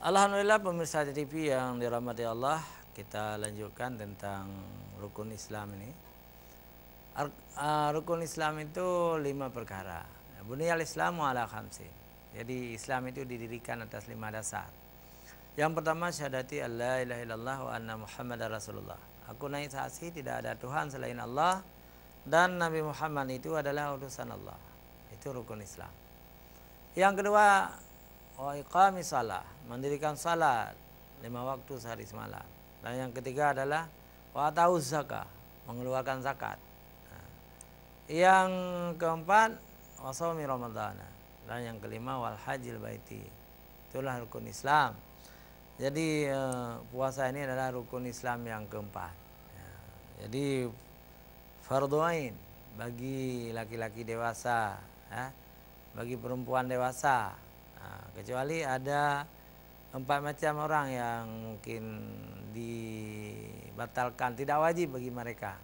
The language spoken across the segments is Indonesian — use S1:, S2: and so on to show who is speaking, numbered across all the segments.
S1: Alhamdulillah pemirsa TV yang dirahmati Allah, kita lanjutkan tentang rukun Islam ini. Rukun Islam itu 5 perkara. Bunyal Islamu ala khamsin. Jadi Islam itu didirikan atas 5 dasar. Yang pertama syahadati alla ilaha illallah wa anna muhammadar rasulullah. Aku naik saksi tidak ada Tuhan selain Allah dan Nabi Muhammad itu adalah utusan Allah. Itu rukun Islam. Yang kedua, wa iqamis shalah, mendirikan salat 5 waktu sehari semalam. Dan yang ketiga adalah wa atauz zakah, mengeluarkan zakat. Yang keempat, wa shaumi ramadhan. Dan yang kelima, wal hajjil baiti. Itulah rukun Islam. Jadi puasa ini adalah rukun Islam yang keempat. Jadi fardhu ain bagi laki-laki dewasa, bagi perempuan dewasa. Kecuali ada 4 macam orang yang mungkin dibatalkan, tidak wajib bagi mereka.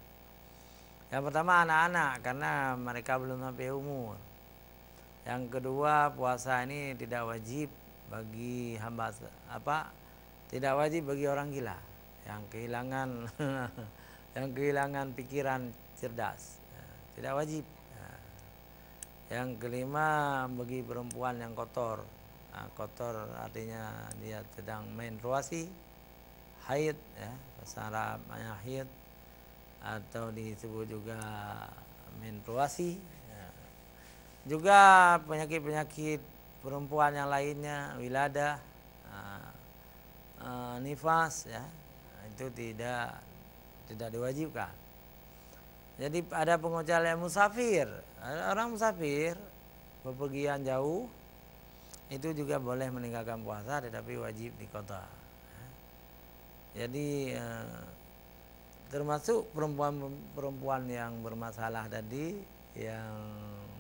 S1: Yang pertama anak-anak, karena mereka belum sampai umur. Yang kedua, puasa ini tidak wajib bagi hamba tidak wajib bagi orang gila yang kehilangan pikiran cerdas, tidak wajib. Yang kelima, bagi perempuan yang kotor. Kotor artinya dia sedang menstruasi, haid, bahasa Arabnya haid, atau disebut juga menstruasi. Juga penyakit-penyakit perempuan yang lainnya, wiladah, nifas, itu tidak diwajibkan. Jadi ada pengecualian musafir. Orang musafir bepergian jauh itu juga boleh meninggalkan puasa, tetapi wajib diqadha. Jadi termasuk perempuan yang bermasalah tadi, yang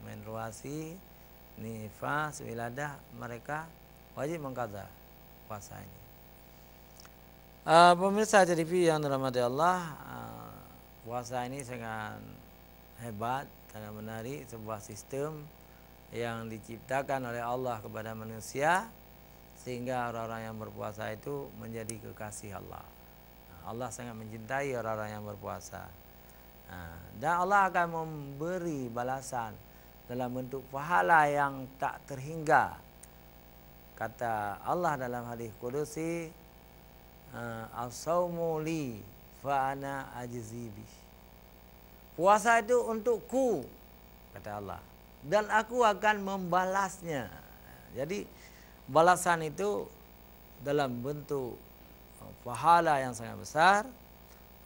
S1: menstruasi, nifas, wiladah, mereka wajib mengqadha puasa ini. Pemirsa TV yang dirahmati Allah, puasa ini sangat hebat, sangat menarik, sebuah sistem yang diciptakan oleh Allah kepada manusia sehingga orang-orang yang berpuasa itu menjadi kekasih Allah. Allah sangat mencintai orang-orang yang berpuasa. Dan Allah akan memberi balasan dalam bentuk pahala yang tak terhingga. Kata Allah dalam hadis qudusi, as-saumu li fa ana ajzi bih. Puasa itu untukku, kata Allah, dan aku akan membalasnya. Jadi balasan itu dalam bentuk pahala yang sangat besar,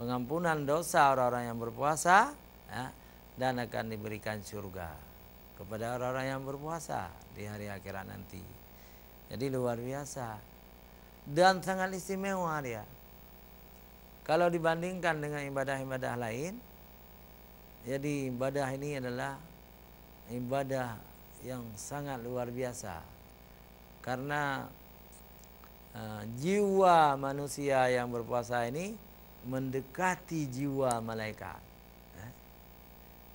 S1: pengampunan dosa orang-orang yang berpuasa, dan akan diberikan surga kepada orang-orang yang berpuasa di hari akhirat nanti. Jadi luar biasa dan sangat istimewa dia. Kalau dibandingkan dengan ibadah-ibadah lain, jadi ibadah ini adalah ibadah yang sangat luar biasa. Karena jiwa manusia yang berpuasa ini mendekati jiwa malaikat.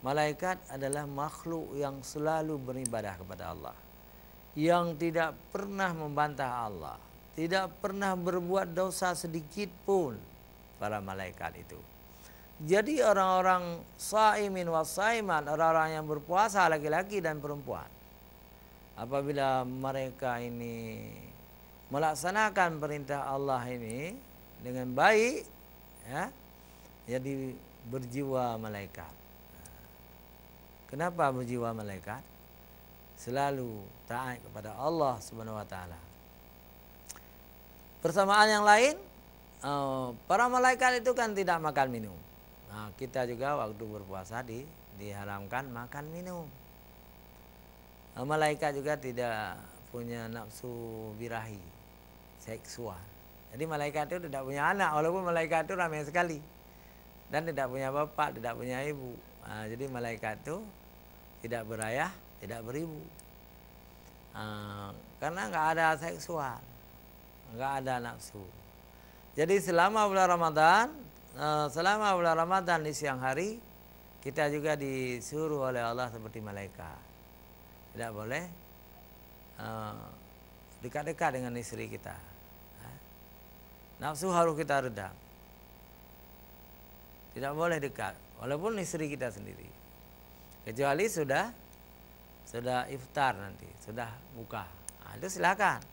S1: Malaikat adalah makhluk yang selalu beribadah kepada Allah, yang tidak pernah membantah Allah, tidak pernah berbuat dosa sedikit pun para malaikat itu. Jadi orang-orang shaimin wassaimat, orang-orang yang berpuasa laki-laki dan perempuan, apabila mereka ini melaksanakan perintah Allah ini dengan baik, jadi berjiwa malaikat. Kenapa berjiwa malaikat? Selalu taat kepada Allah Subhanahu wa taala. Persamaan yang lain, para malaikat itu kan tidak makan minum. Kita juga waktu berpuasa diharamkan makan minum. Malaikat juga tidak punya nafsu birahi, seksual. Jadi malaikat itu tidak punya anak, walaupun malaikat itu ramai sekali, dan tidak punya bapak, tidak punya ibu. Jadi malaikat itu tidak berayah, tidak beribu, karena nggak ada seksual, nggak ada nafsu. Jadi selama bulan Ramadan di siang hari, kita juga disuruh oleh Allah seperti malaikat. Tidak boleh dekat-dekat dengan istri kita. Nafsu harus kita redam. Tidak boleh dekat, walaupun istri kita sendiri. Kecuali sudah iftar nanti, sudah buka. Nah, itu silakan.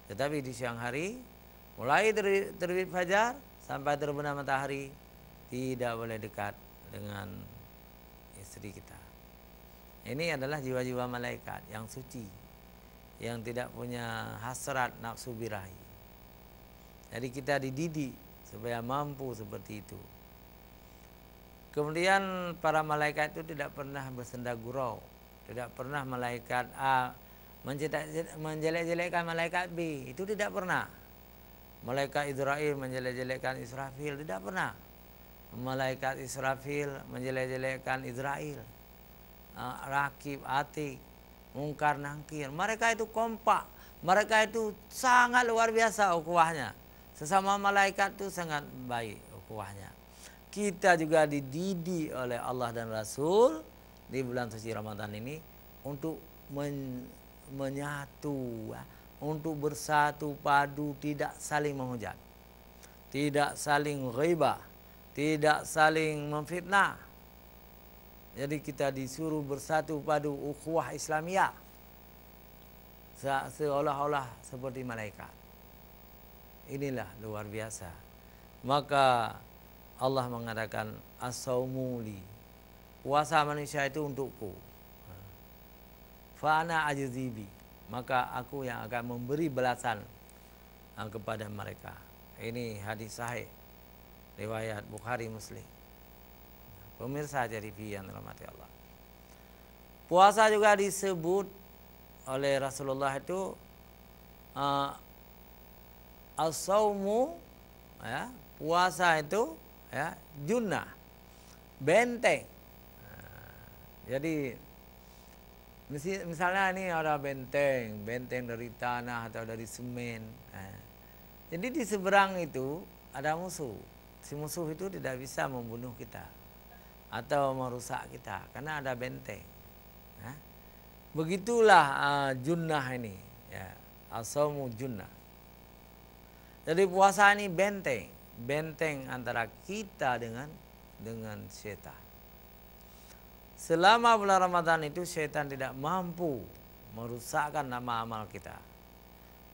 S1: Tetapi di siang hari, mulai terbit fajar sampai terbenam matahari, tidak boleh dekat dengan istri kita. Ini adalah jiwa-jiwa malaikat yang suci, yang tidak punya hasrat nafsu birahi. Jadi kita dididik supaya mampu seperti itu. Kemudian para malaikat itu tidak pernah bersenda gurau, tidak pernah malaikat A menjelek-jelekkan malaikat B, itu tidak pernah. Malaikat Israfil menjelek-jelekkan Israfil, tidak pernah. Malaikat Israfil menjelek-jelekkan Israel. Rakib, Atik, Mungkar, Nangkir, mereka itu kompak, mereka itu sangat luar biasa ukhuwahnya. Sesama malaikat itu sangat baik ukhuwahnya. Kita juga dididik oleh Allah dan Rasul di bulan suci Ramadan ini untuk menyatu, untuk bersatu padu, tidak saling menghujat, tidak saling ghibah, tidak saling memfitnah. Jadi kita disuruh bersatu padu ukhuwah Islamiyah, seolah-olah seperti malaikat. Inilah luar biasa. Maka Allah mengatakan as-saumuli, puasa manusia itu untukku. Fa'ana ajzibi, maka aku yang akan memberi balasan kepada mereka. Ini hadis sahih riwayat Bukhari Muslim. Pemirsa TV yang dirahmati Allah. Puasa juga disebut oleh Rasulullah itu as-saumu, ya, puasa itu ya, junnah, benteng. Jadi misalnya ini ada benteng dari tanah atau dari semen. Jadi di seberang itu ada musuh. Si musuh itu tidak bisa membunuh kita atau merusak kita karena ada benteng. Begitulah junnah ini, ya, as-saumu junnah. Jadi puasa ini benteng antara kita dengan setan. Selama bulan Ramadan itu setan tidak mampu merusakkan nama amal kita,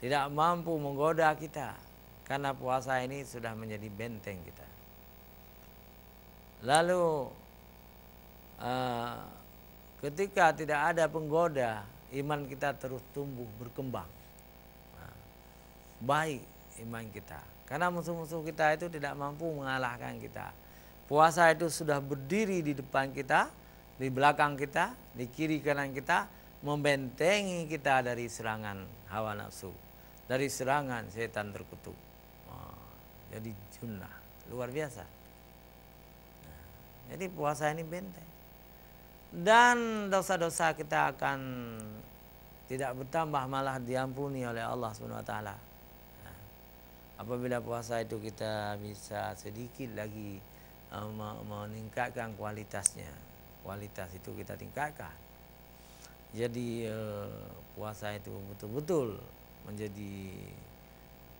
S1: tidak mampu menggoda kita, karena puasa ini sudah menjadi benteng kita. Lalu ketika tidak ada penggoda, iman kita terus tumbuh berkembang, baik iman kita. Karena musuh-musuh kita itu tidak mampu mengalahkan kita. Puasa itu sudah berdiri di depan kita, di belakang kita, di kiri kanan kita, membentengi kita dari serangan hawa nafsu, dari serangan setan terkutuk. Jadi junnah, luar biasa. Jadi puasa ini benteng. Dan dosa-dosa kita akan tidak bertambah, malah diampuni oleh Allah SWT. Apabila puasa itu kita bisa sedikit lagi meningkatkan kualitasnya, kualitas itu kita tingkatkan. Jadi puasa itu betul-betul menjadi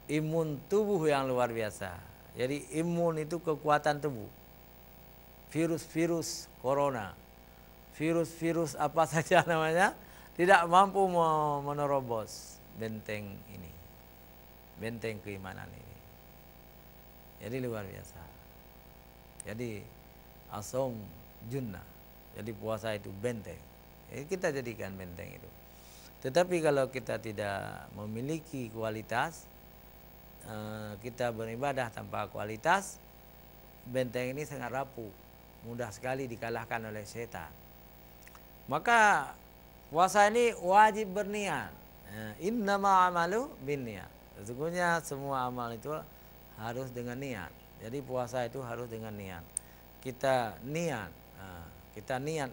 S1: imun tubuh yang luar biasa. Jadi imun itu kekuatan tubuh. Virus-virus corona, virus-virus apa saja namanya, tidak mampu menerobos benteng ini, benteng keimanan ini. Jadi luar biasa. Jadi as-saum junnah. Jadi puasa itu benteng. Kita jadikan benteng itu. Tetapi kalau kita tidak memiliki kualitas, kita beribadah tanpa kualitas, benteng ini sangat rapuh, mudah sekali dikalahkan oleh setan. Maka puasa ini wajib berniat. Innama amalu binniyat. Sesungguhnya semua amal itu harus dengan niat. Jadi puasa itu harus dengan niat. Kita niat,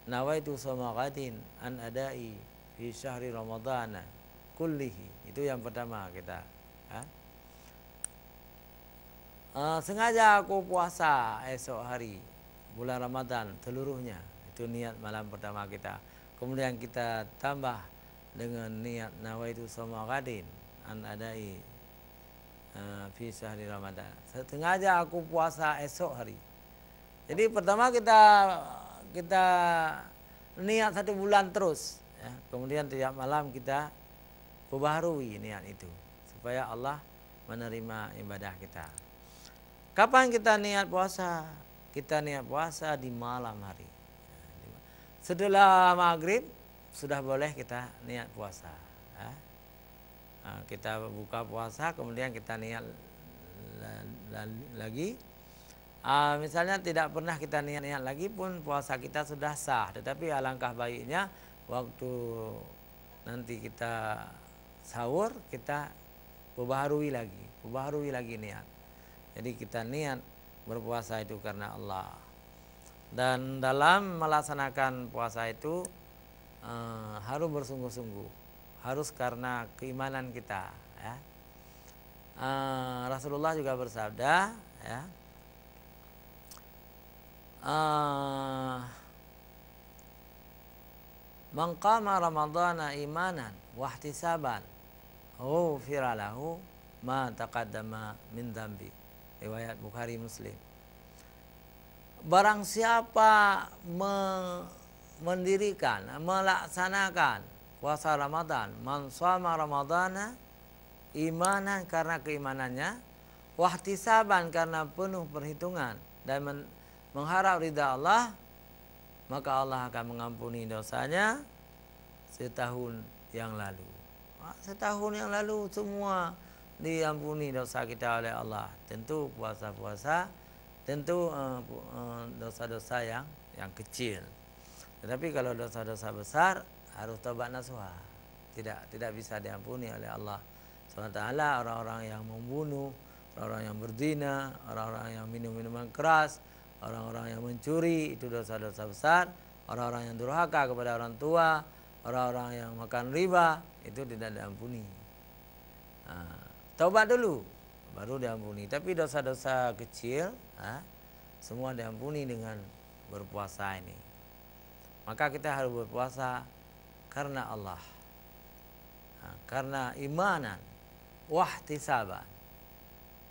S1: nawaitu shoma ghadin an adai fi syahri ramadhana kullihi. Itu yang pertama kita. Sengaja aku puasa esok hari bulan Ramadan seluruhnya. Itu niat malam pertama kita. Kemudian kita tambah dengan niat nawaitu shoma ghadin an adai fi syahri Ramadan. Sengaja aku puasa esok hari. Jadi pertama kita niat 1 bulan terus, ya. Kemudian tiap malam kita perbaharui niat itu supaya Allah menerima ibadah kita. Kapan kita niat puasa? Kita niat puasa di malam hari. Setelah maghrib sudah boleh kita niat puasa. Ya. Kita buka puasa, kemudian kita niat lagi. Misalnya tidak pernah kita niat lagi pun puasa kita sudah sah. Tetapi alangkah baiknya waktu nanti kita sahur kita perbaharui lagi niat. Jadi kita niat berpuasa itu karena Allah. Dan dalam melaksanakan puasa itu harus bersungguh-sungguh, harus karena keimanan kita. Ya. Rasulullah juga bersabda, ya. Man qama ramadhana imanan wa ihtisaban ghufira lahu ma taqaddama min dzambi. Riwayat Bukhari Muslim. Barang siapa mendirikan, melaksanakan puasa Ramadan, man shama ramadhana imanan karena keimanannya, wa ihtisaban karena penuh perhitungan dan mengharap ridha Allah, maka Allah akan mengampuni dosanya setahun yang lalu. Setahun yang lalu semua diampuni dosa kita oleh Allah. Tentu puasa-puasa, tentu dosa-dosa yang kecil. Tetapi kalau dosa-dosa besar harus taubat nasuha. Tidak bisa diampuni oleh Allah SWT. Orang-orang yang membunuh, orang-orang yang berzina, orang-orang yang minum minuman keras, orang-orang yang mencuri, itu dosa-dosa besar. Orang-orang yang durhaka kepada orang tua, orang-orang yang makan riba, itu tidak diampuni. Taubat dulu baru diampuni. Tapi dosa-dosa kecil semua diampuni dengan berpuasa ini. Maka kita harus berpuasa karena Allah, karena imanan, wahtisaban,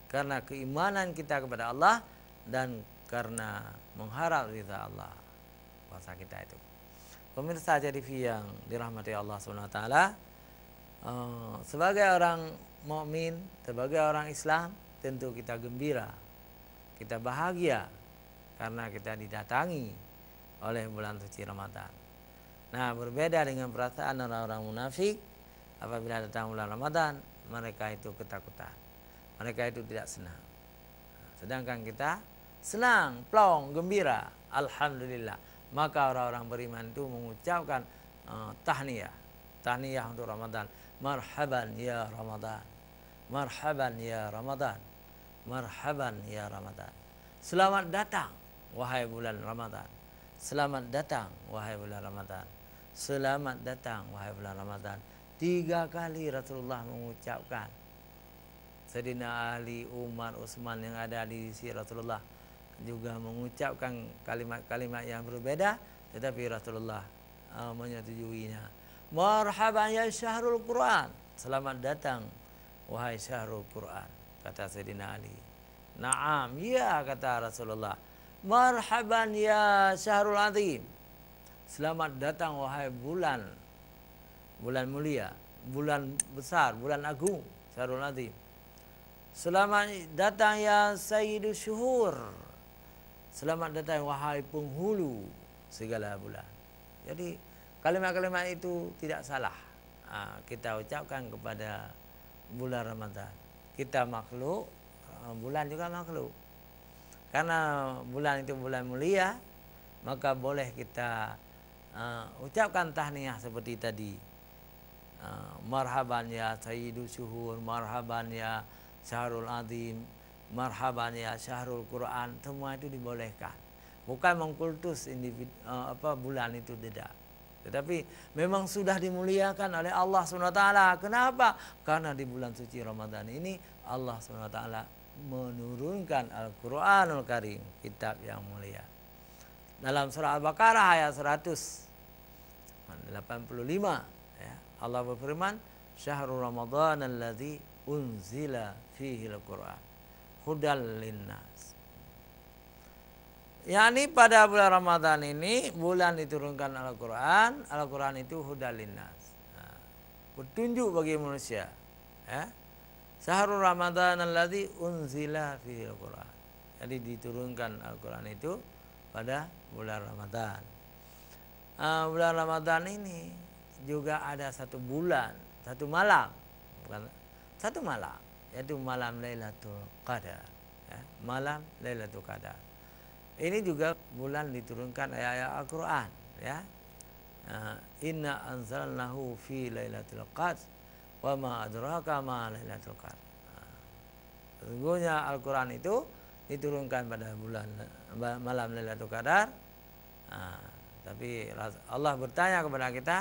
S1: karena keimanan kita kepada Allah dan karena mengharap ridha Allah. Puasa kita itu. Pemirsa TV yang dirahmati Allah SWT, sebagai orang mukmin, sebagai orang Islam, tentu kita gembira, kita bahagia karena kita didatangi oleh bulan suci Ramadan. Nah, berbeda dengan perasaan orang-orang munafik, apabila datang bulan Ramadan, mereka itu ketakutan, mereka itu tidak senang. Sedangkan kita senang, plong, gembira, alhamdulillah. Maka orang-orang beriman itu mengucapkan tahniyah untuk Ramadan. Marhaban ya Ramadan, marhaban ya Ramadan, marhaban ya Ramadan. Selamat datang wahai bulan Ramadan. Selamat datang wahai bulan Ramadan. Selamat datang wahai bulan Ramadan. 3 kali Rasulullah mengucapkan. Sayyidina Ali, Umar, Utsman yang ada di sisi Rasulullah juga mengucapkan kalimat-kalimat yang berbeda, tetapi Rasulullah menyetujuinya. Marhaban ya syahrul Quran. Selamat datang wahai syahrul Quran, kata Sayyidina Ali. Naam, ya, kata Rasulullah. Marhaban ya syahrul azim. Selamat datang wahai bulan mulia, bulan besar, bulan agung, syahrul azim. Selamat datang ya sayyidus syuhur. Selamat datang wahai penghulu segala bulan. Jadi kalimat-kalimat itu tidak salah kita ucapkan kepada bulan Ramadan. Kita makhluk, bulan juga makhluk. Karena bulan itu bulan mulia, maka boleh kita ucapkan tahniyah seperti tadi. Marhaban ya sayyidus syuhur, marhaban ya syahrul azim, marhaban ya syahrul Quran. Semua itu dibolehkan. Bukan mengkultus individu bulan itu, tidak. Tetapi memang sudah dimuliakan oleh Allah SWT. Kenapa? Karena di bulan suci Ramadan ini Allah SWT menurunkan Al-Quranul Karim, kitab yang mulia. Dalam surah Al-Baqarah ayat 185, ya, Allah berfirman, Syahrul Ramadan alladzi unzila fihi al-Qur'an hudal linnas. Yani pada bulan Ramadan ini bulan diturunkan Al-Qur'an, Al-Qur'an itu hudal linnas. Petunjuk bagi manusia, ya. Syahrul Ramadan alladzi unzila fihi al-Qur'an. Jadi diturunkan Al-Qur'an itu pada bulan Ramadan. Bulan Ramadan ini juga ada satu bulan, satu malam, bukan satu malam, yaitu malam Lailatul Qadar, ya, malam Lailatul Qadar. Ini juga bulan diturunkan ayat-ayat Al-Qur'an, ya. Inna anzalnahu fi Lailatul Qadar wa ma adraka ma Lailatul Qadar. Sesungguhnya Al-Qur'an itu diturunkan pada bulan malam Lailatul Qadar. Tapi Allah bertanya kepada kita,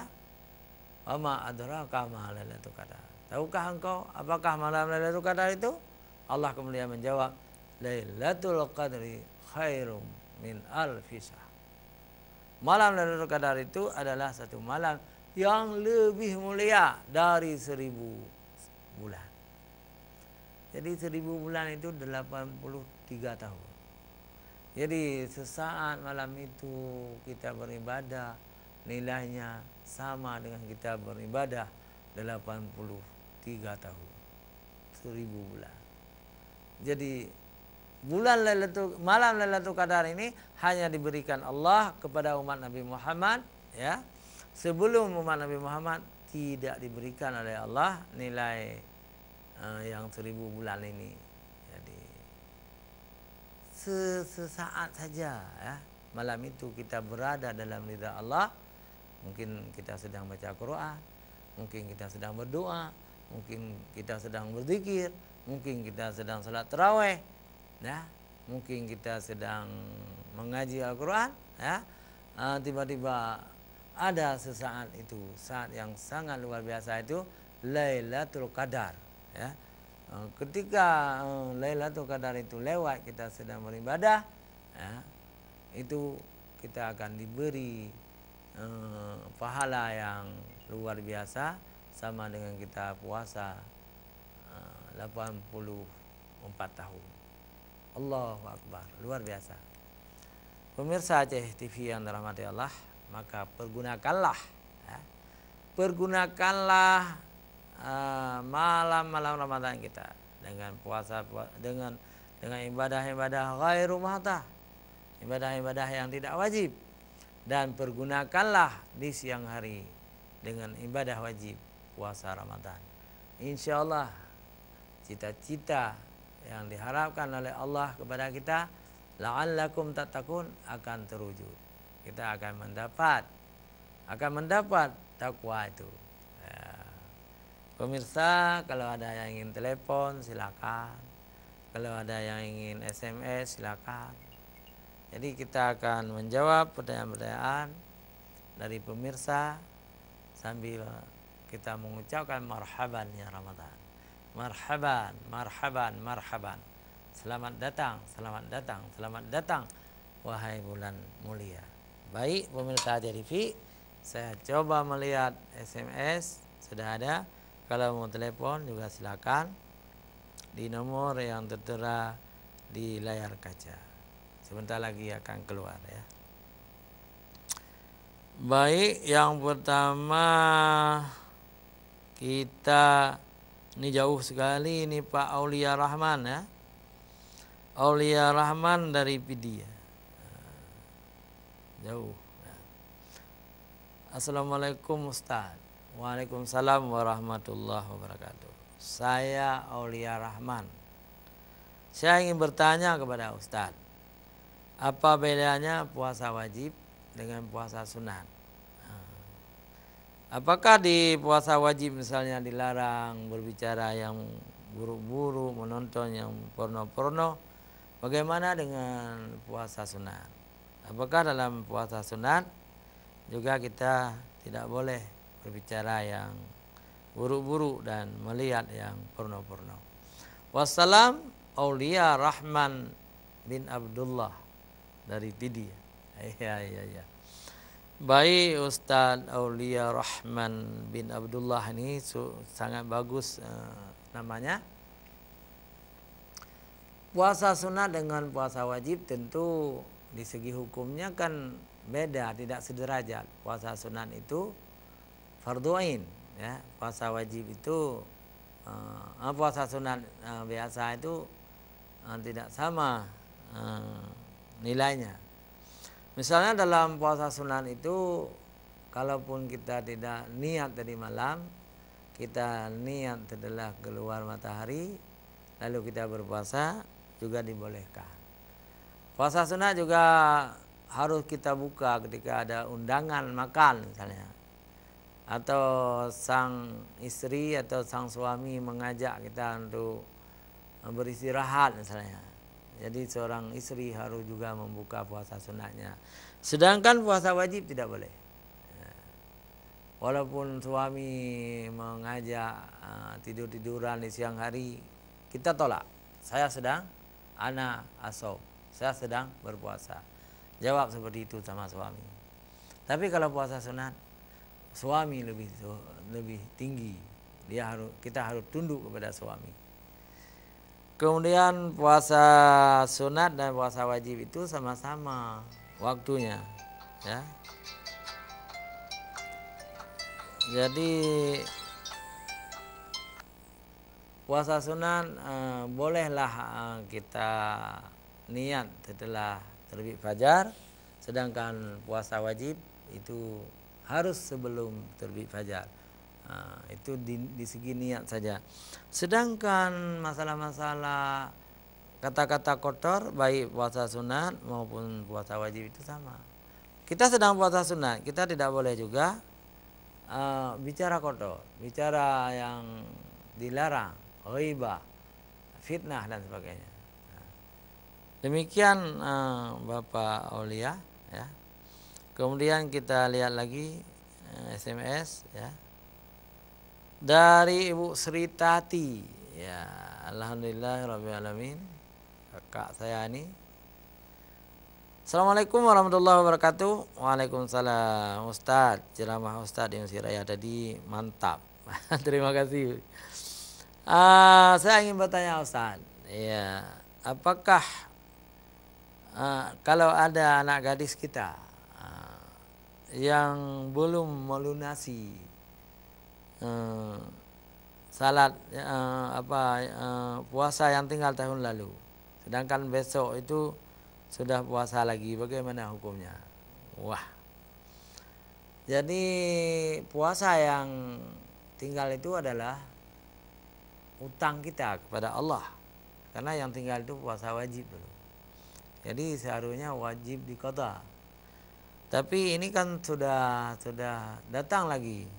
S1: wa ma adraka ma Lailatul Qadar. Tahukah engkau apakah malam Lailatul Qadar itu? Allah kemudian menjawab, Lailatul Qadri khairum min alfi syahr. Malam Lailatul Qadar itu adalah satu malam yang lebih mulia dari 1000 bulan. Jadi 1000 bulan itu 83 tahun. Jadi sesaat malam itu kita beribadah, nilainya sama dengan kita beribadah 83 tahun. 1000 bulan. Jadi malam Lailatul Qadar ini hanya diberikan Allah kepada umat Nabi Muhammad, ya. Sebelum umat Nabi Muhammad tidak diberikan oleh Allah nilai yang 1000 bulan ini. Jadi sesaat saja, ya, malam itu kita berada dalam ridha Allah. Mungkin kita sedang baca Quran, mungkin kita sedang berdoa, mungkin kita sedang berzikir, mungkin kita sedang salat tarawih, ya, mungkin kita sedang mengaji Al-Quran, ya. Tiba-tiba ada sesaat itu, saat yang sangat luar biasa itu Lailatul Qadar, ya. Ketika Lailatul Qadar itu lewat, kita sedang beribadah, ya, itu kita akan diberi pahala yang luar biasa sama dengan kita puasa 84 tahun. Allahu Akbar, luar biasa. Pemirsa Aceh TV yang dirahmati Allah, maka pergunakanlah, ya, pergunakanlah malam-malam Ramadan kita dengan puasa, dengan ibadah-ibadah ghairu mahdah, ibadah-ibadah yang tidak wajib, dan pergunakanlah di siang hari dengan ibadah wajib puasa Ramadan. Insyaallah cita-cita yang diharapkan oleh Allah kepada kita, la'allakum tattaqun, akan terwujud. Kita akan mendapat takwa itu. Ya. Pemirsa, kalau ada yang ingin telepon silakan. Kalau ada yang ingin SMS silakan. Jadi kita akan menjawab pertanyaan-pertanyaan dari pemirsa sambil kita mengucapkan marhaban ya Ramadan. Marhaban, marhaban, marhaban. Selamat datang, selamat datang, selamat datang, wahai bulan mulia. Baik pemirsa TV, saya coba melihat SMS, sudah ada. Kalau mau telepon juga silakan di nomor yang tertera di layar kaca. Sebentar lagi akan keluar, ya. Baik, yang pertama kita, ini jauh sekali ini Pak Aulia Rahman, ya. Aulia Rahman dari Pidia. Jauh. Ya. Assalamualaikum Ustaz. Waalaikumsalam warahmatullahi wabarakatuh. Saya Aulia Rahman. Saya ingin bertanya kepada Ustaz, apa bedanya puasa wajib dengan puasa sunat? Apakah di puasa wajib misalnya dilarang berbicara yang buruk-buruk, menonton yang porno-porno? Bagaimana dengan puasa sunat? Apakah dalam puasa sunat juga kita tidak boleh berbicara yang buruk-buruk dan melihat yang porno-porno? Wassalam, Aulia Rahman bin Abdullah dari Pidi. Ya. Baik Ustaz Aulia Rahman bin Abdullah ini sangat bagus namanya. Puasa sunat dengan puasa wajib tentu di segi hukumnya kan beda, tidak sederajat. Puasa sunat itu fardhu ain, ya. Puasa wajib itu puasa sunat biasa itu tidak sama nilainya. Misalnya dalam puasa sunat itu, kalaupun kita tidak niat tadi malam, kita niat setelah keluar matahari, lalu kita berpuasa, juga dibolehkan. Puasa sunat juga harus kita buka ketika ada undangan makan misalnya, atau sang istri atau sang suami mengajak kita untuk beristirahat misalnya. Jadi seorang istri harus juga membuka puasa sunatnya. Sedangkan puasa wajib tidak boleh. Walaupun suami mengajak tidur-tiduran di siang hari, kita tolak. Saya sedang saya sedang berpuasa. Jawab seperti itu sama suami. Tapi kalau puasa sunat, suami lebih tinggi. Kita harus tunduk kepada suami. Kemudian puasa sunat dan puasa wajib itu sama-sama waktunya, ya. Jadi puasa sunat bolehlah kita niat setelah terbit fajar, sedangkan puasa wajib itu harus sebelum terbit fajar. Itu di segi niat saja. Sedangkan masalah-masalah kata-kata kotor, baik puasa sunat maupun puasa wajib itu sama. Kita sedang puasa sunat, kita tidak boleh juga bicara kotor, bicara yang dilarang, ghaibah, fitnah dan sebagainya. Demikian Bapak Aulia, ya. Kemudian kita lihat lagi SMS, ya, dari Ibu Sri Tati, ya. Alhamdulillah rabbil alamin, kakak saya ini. Assalamualaikum warahmatullahi wabarakatuh. Waalaikumsalam. Ustaz, ceramah Ustaz yang Siraya tadi mantap. Terima kasih. Saya ingin bertanya Ustaz, ya, apakah kalau ada anak gadis kita yang belum melunasi salat puasa yang tinggal tahun lalu, sedangkan besok itu sudah puasa lagi, bagaimana hukumnya? Wah. Jadi puasa yang tinggal itu adalah utang kita kepada Allah. Karena yang tinggal itu puasa wajib dulu. Jadi seharusnya wajib diqadha. Tapi ini kan sudah datang lagi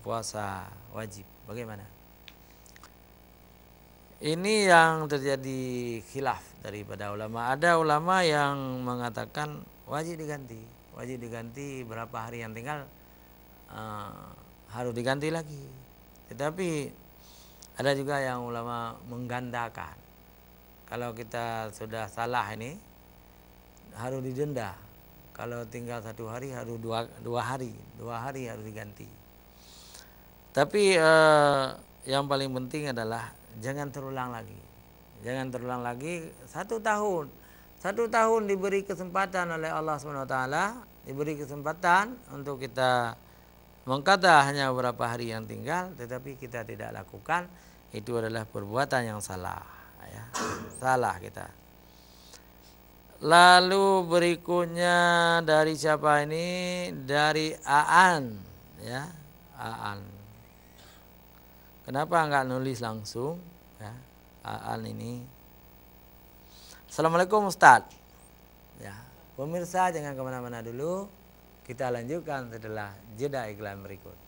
S1: puasa wajib. Bagaimana? Ini yang terjadi khilaf daripada ulama. Ada ulama yang mengatakan wajib diganti berapa hari yang tinggal harus diganti lagi. Tetapi ada juga yang ulama menggandakan. Kalau kita sudah salah ini harus didenda. Kalau tinggal 1 hari harus dua hari harus diganti. Tapi yang paling penting adalah jangan terulang lagi. 1 tahun diberi kesempatan oleh Allah SWT, diberi kesempatan untuk kita mengqadha hanya beberapa hari yang tinggal, tetapi kita tidak lakukan. Itu adalah perbuatan yang salah, ya. Salah kita. Lalu berikutnya dari siapa ini? Dari Aan, ya. Aan. Kenapa enggak nulis langsung, ya? Aan ini. Assalamualaikum Ustaz. Ya, pemirsa jangan kemana-mana dulu. Kita lanjutkan setelah jeda iklan berikut.